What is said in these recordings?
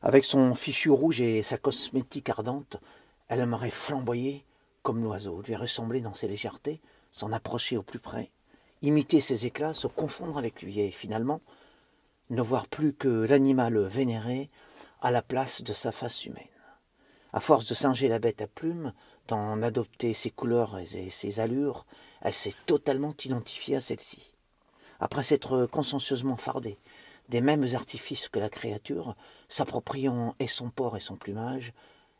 Avec son fichu rouge et sa cosmétique ardente, elle aimerait flamboyer comme l'oiseau, lui ressembler dans ses légèretés, s'en approcher au plus près, imiter ses éclats, se confondre avec lui et finalement ne voir plus que l'animal vénéré à la place de sa face humaine. À force de singer la bête à plumes, d'en adopter ses couleurs et ses allures, elle s'est totalement identifiée à celle-ci. Après s'être consciencieusement fardée des mêmes artifices que la créature, s'appropriant et son port et son plumage,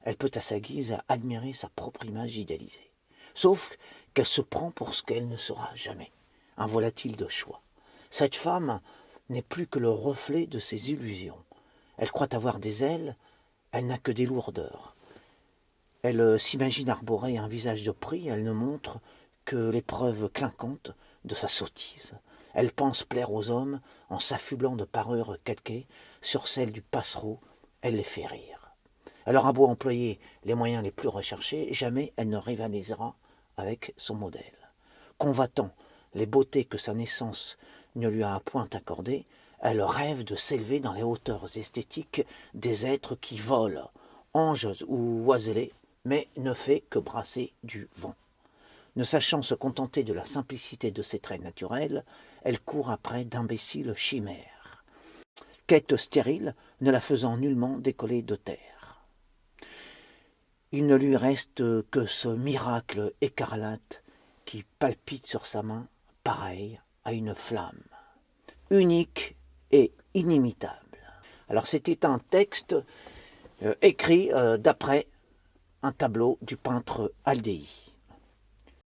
elle peut à sa guise admirer sa propre image idéalisée. Sauf qu'elle se prend pour ce qu'elle ne sera jamais, un volatile de choix. Cette femme n'est plus que le reflet de ses illusions. Elle croit avoir des ailes, elle n'a que des lourdeurs. Elle s'imagine arborer un visage de prix, elle ne montre que les preuves clinquantes de sa sottise. Elle pense plaire aux hommes en s'affublant de parures calquées sur celles du passereau, elle les fait rire. Elle aura beau employer les moyens les plus recherchés, jamais elle ne rivalisera avec son modèle. Convoitant les beautés que sa naissance ne lui a point accordées, elle rêve de s'élever dans les hauteurs esthétiques des êtres qui volent, anges ou oiselets, mais ne fait que brasser du vent. Ne sachant se contenter de la simplicité de ses traits naturels, elle court après d'imbéciles chimères. Quête stérile, ne la faisant nullement décoller de terre. Il ne lui reste que ce miracle écarlate qui palpite sur sa main, pareil à une flamme, unique et inimitable. Alors c'était un texte écrit d'après un tableau du peintre Aldéi.